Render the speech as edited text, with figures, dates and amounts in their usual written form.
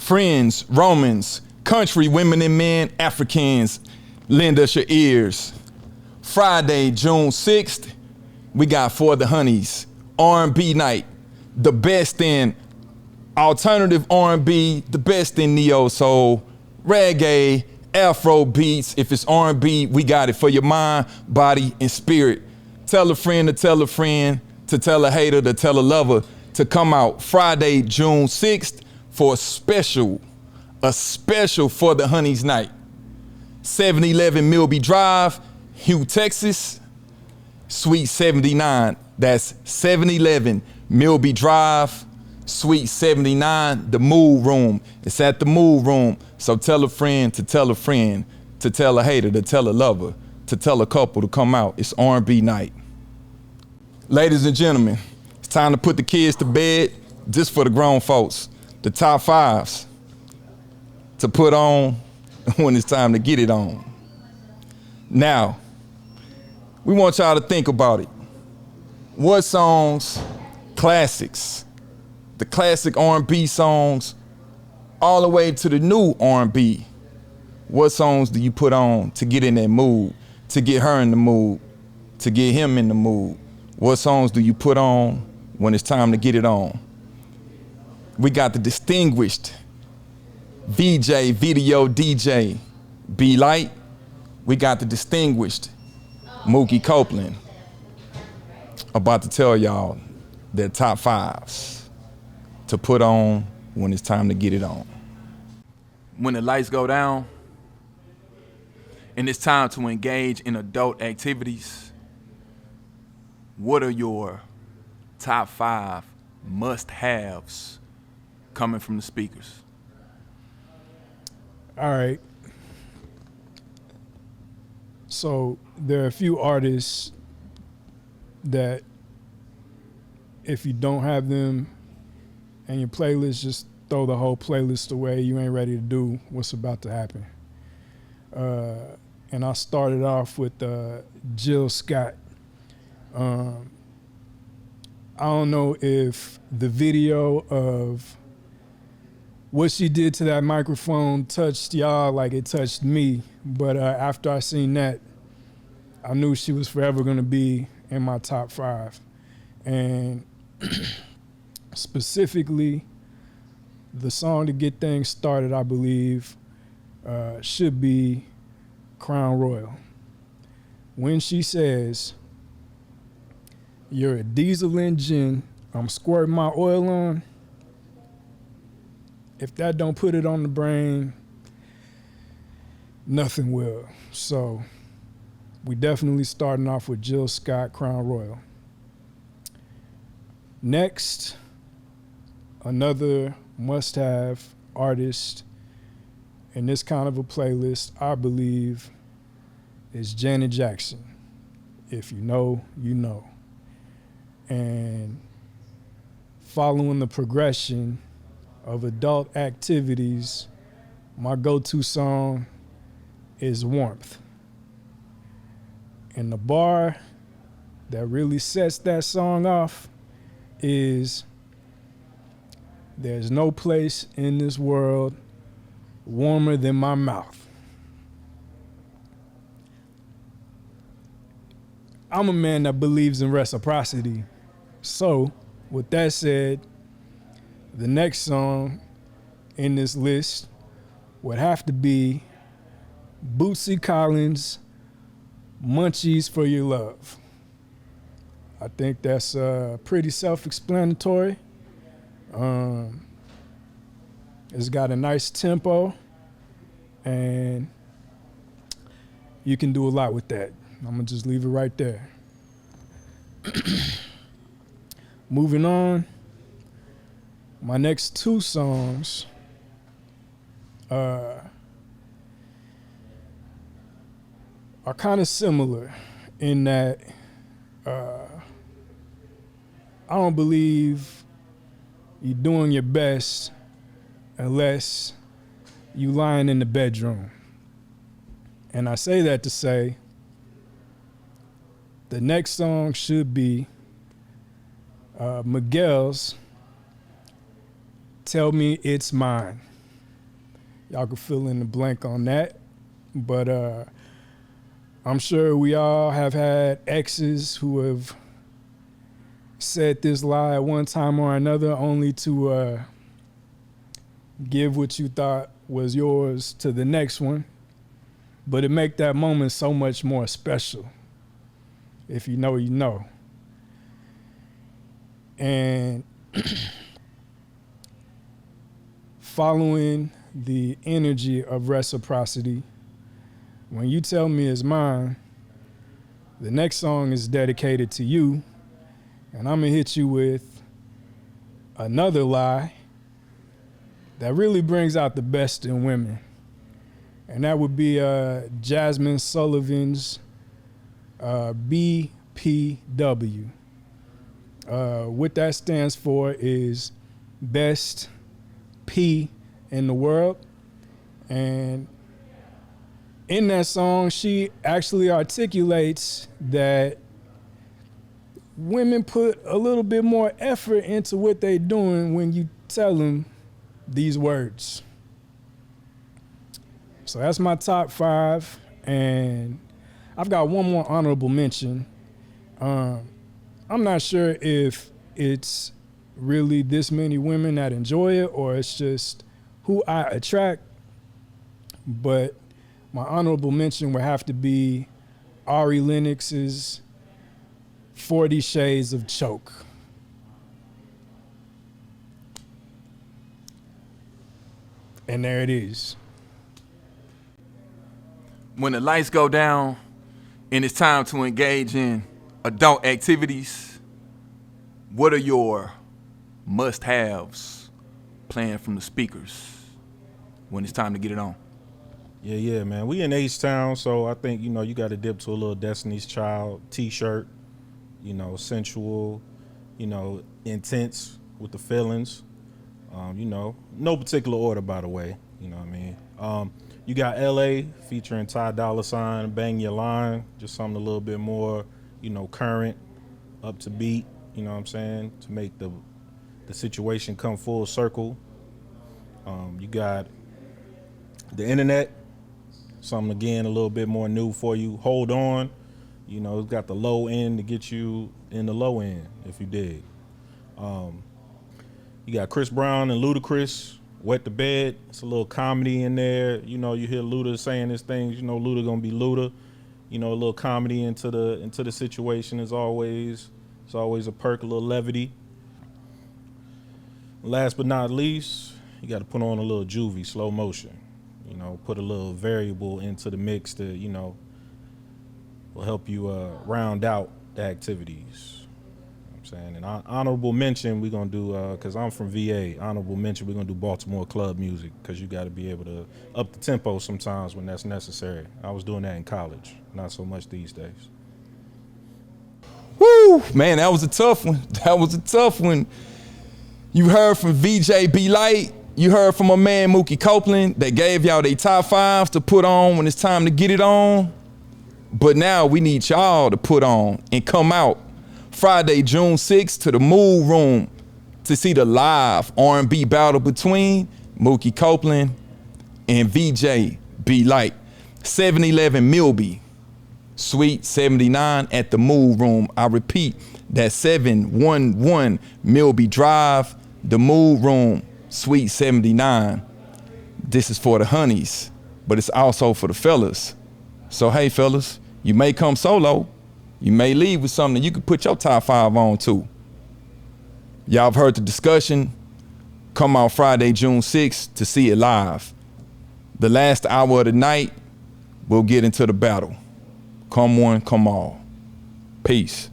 Friends, Romans, country, women and men, Africans, lend us your ears. Friday, June 6th, we got For the Honeys, R&B night, the best in alternative R&B, the best in neo soul, reggae, Afro beats. If it's R&B, we got it for your mind, body, and spirit. Tell a friend to tell a friend, to tell a hater, to tell a lover to come out Friday, June 6th for a special For the Honeys night. 711 Milby Drive, Hugh, Texas, Suite 79. That's 711 Milby Drive, Suite 79, the Mood Room. It's at the Mood Room. So tell a friend to tell a friend, to tell a hater, to tell a lover, to tell a couple to come out. It's R&B night. Ladies and gentlemen, it's time to put the kids to bed, just for the grown folks. The top 5's to put on when it's time to get it on. Now, we want y'all to think about it. What songs, classics, the classic R&B songs, all the way to the new R&B, what songs do you put on to get in that mood, to get her in the mood, to get him in the mood? What songs do you put on when it's time to get it on? We got the distinguished VJ, video DJ, B Light. We got the distinguished Mookie Copeland about to tell y'all their top 5's to put on when it's time to get it on. When the lights go down and it's time to engage in adult activities, what are your top 5 must-haves coming from the speakers? All right. So there are a few artists that if you don't have them in your playlist, just throw the whole playlist away. You ain't ready to do what's about to happen. And I started off with Jill Scott. I don't know if the video of what she did to that microphone touched y'all like it touched me, but after I seen that, I knew she was forever gonna be in my top 5. And specifically, the song to get things started, I believe, should be Crown Royal. When she says, "You're a diesel engine, I'm squirting my oil on," if that don't put it on the brain, nothing will. So we definitely starting off with Jill Scott, Crown Royal. Next, another must-have artist in this kind of a playlist, I believe, is Janet Jackson. If you know, you know. And following the progression of adult activities, my go-to song is Warmth. And the bar that really sets that song off is, "There's no place in this world warmer than my mouth." I'm a man that believes in reciprocity. So, with that said, the next song in this list would have to be Bootsy Collins' Munchies for Your Love. I think that's pretty self-explanatory. It's got a nice tempo, and you can do a lot with that. I'm gonna just leave it right there. Moving on, my next 2 songs are kind of similar in that I don't believe you're doing your best unless you lying in the bedroom. And I say that to say the next song should be Miguel's Tell Me It's Mine. Y'all can fill in the blank on that. But I'm sure we all have had exes who have said this lie at one time or another, only to give what you thought was yours to the next one. But it make that moment so much more special. If you know, you know. And following the energy of reciprocity, when you tell me it's mine, the next song is dedicated to you, and I'm gonna hit you with another lie that really brings out the best in women. And that would be Jasmine Sullivan's BPW. What that stands for is Best P in the World. And in that song, she actually articulates that women put a little bit more effort into what they're doing when you tell them these words. So that's my top 5, and I've got one more honorable mention. I'm not sure if it's really this many women that enjoy it or it's just who I attract, but my honorable mention would have to be Ari Lennox's 40 Shades of Choke. And there it is. When the lights go down and it's time to engage in adult activities, what are your must-haves playing from the speakers when it's time to get it on? Yeah, man. We in H-Town, so I think, you got to dip to a little Destiny's Child t-shirt, sensual, intense with the feelings. No particular order, by the way, you know what I mean? You got L.A. featuring Ty Dolla $ign, Bang Your Line, just something a little bit more, current, up to beat, you know what I'm saying, to make the situation come full circle. You got the internet, something again a little bit more new for you. Hold On, it's got the low end to get you in the low end, if you dig. You got Chris Brown and Ludacris, Wet the Bed. It's a little comedy in there. You hear Luda saying his things. Luda gonna be Luda. A little comedy into the situation is always. It's always a perk, a little levity. Last but not least, you got to put on a little Juvie, Slow Motion. Put a little variable into the mix that will help you round out the activities. And honorable mention, we're going to do, because I'm from VA, honorable mention, we're going to do Baltimore club music, because you got to be able to up the tempo sometimes when that's necessary. I was doing that in college, not so much these days. Woo! Man, that was a tough one. You heard from VJ B Light. You heard from my man Mookie Copeland that gave y'all their top 5s to put on when it's time to get it on. But now we need y'all to put on and come out Friday, June 6th to the Mood Room to see the live R&B battle between Mookie Copeland and VJ B Light. 711 Milby, Suite 79 at the Mood Room. I repeat, that's 711 Milby Drive, the Mood Room, Suite 79. This is for the honeys, but it's also for the fellas. So hey fellas, you may come solo, you may leave with something you can put your top 5 on too. Y'all have heard the discussion. Come out Friday, June 6th to see it live. The last hour of the night, we'll get into the battle. Come one, come all. Peace.